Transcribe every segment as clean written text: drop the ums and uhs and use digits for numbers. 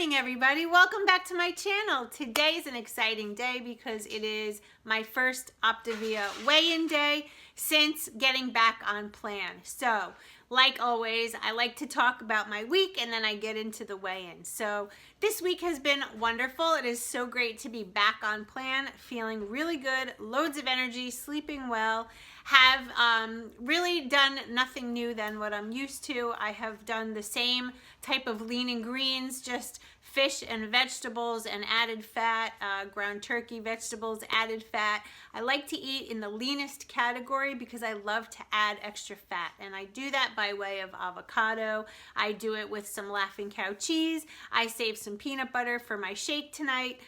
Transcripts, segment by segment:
morning, everybody. Welcome back to my channel. Today is an exciting day because it is my first Optavia weigh-in day since getting back on plan. So, like always, I like to talk about my week and then I get into the weigh-in. So, this week has been wonderful. It is so great to be back on plan, feeling really good, loads of energy, sleeping well, have really done nothing new than what I'm used to. I have done the same type of lean and greens, just fish and vegetables and added fat, ground turkey, vegetables, added fat. I like to eat in the leanest category because I love to add extra fat, and I do that by way of avocado. I do it with some Laughing Cow cheese. I save some peanut butter for my shake tonight.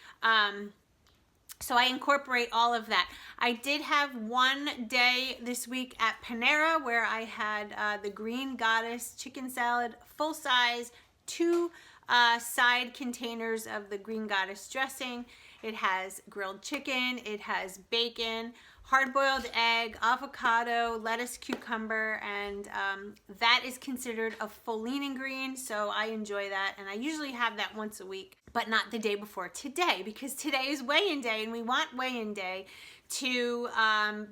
So I incorporate all of that. I did have one day this week at Panera where I had the Green Goddess chicken salad, full size, 2 side containers of the Green Goddess dressing. It has grilled chicken, it has bacon, hard-boiled egg, avocado, lettuce, cucumber, and that is considered a full lean and green, so I enjoy that, and I usually have that once a week, but not the day before today, because today is weigh-in day, and we want weigh-in day to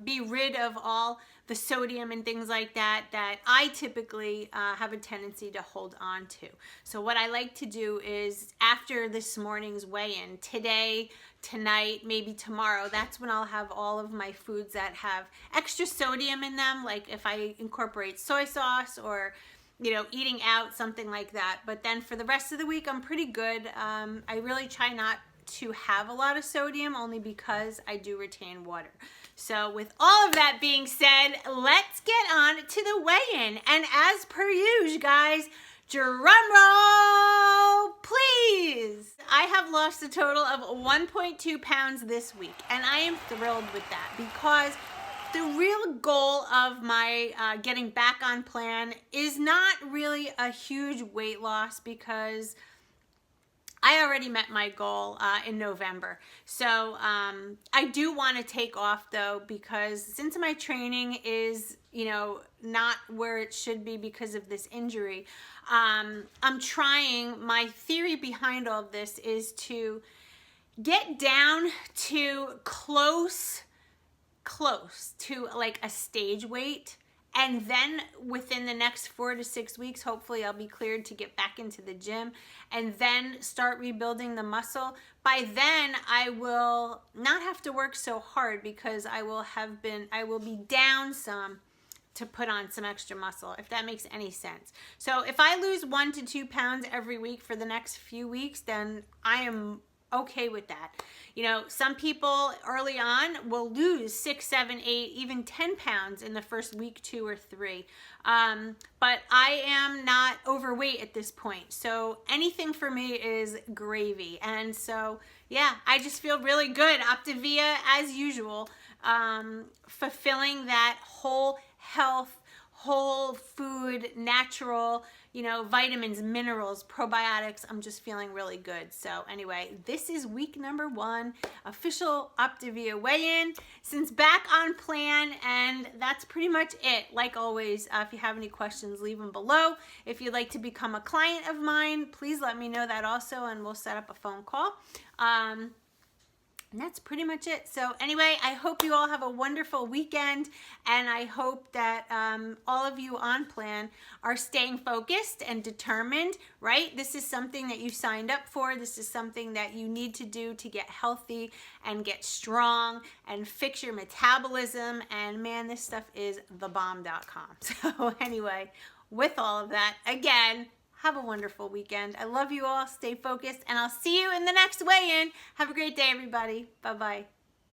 be rid of all the sodium and things like that that I typically have a tendency to hold on to. So what I like to do is after this morning's weigh-in, today, tonight, maybe tomorrow, that's when I'll have all of my foods that have extra sodium in them, like if I incorporate soy sauce or eating out, something like that. But then for the rest of the week, I'm pretty good. I really try not to have a lot of sodium only because I do retain water. So with all of that being said, let's get on to the weigh-in. And as per usual, guys, drum roll, please. I have lost a total of 1.2 pounds this week, and I am thrilled with that because the real goal of my getting back on plan is not really a huge weight loss because I already met my goal in November. So I do want to take off though, because since my training is, not where it should be because of this injury, I'm trying, my theory behind all of this is to get down to close to like a stage weight. And then within the next 4 to 6 weeks, hopefully I'll be cleared to get back into the gym and then start rebuilding the muscle. By then I will not have to work so hard because I will be down some to put on some extra muscle, if that makes any sense. So if I lose 1 to 2 pounds every week for the next few weeks, then I am okay with that. Some people early on will lose 6, 7, 8, even 10 pounds in the first week, 2 or 3. But I am not overweight at this point. So anything for me is gravy. And so, yeah, I just feel really good. Optavia, as usual, fulfilling that whole health, whole food, natural, vitamins, minerals, probiotics. I'm just feeling really good. So anyway, this is week number 1, official Optavia weigh-in, since back on plan, and that's pretty much it. Like always, if you have any questions, leave them below. If you'd like to become a client of mine, please let me know that also, and we'll set up a phone call. And that's pretty much it. So anyway, I hope you all have a wonderful weekend, and I hope that all of you on plan are staying focused and determined, right? This is something that you signed up for. This is something that you need to do to get healthy and get strong and fix your metabolism. And man, this stuff is thebomb.com. So anyway, with all of that, again, have a wonderful weekend. I love you all. Stay focused, and I'll see you in the next weigh-in. Have a great day, everybody. Bye-bye.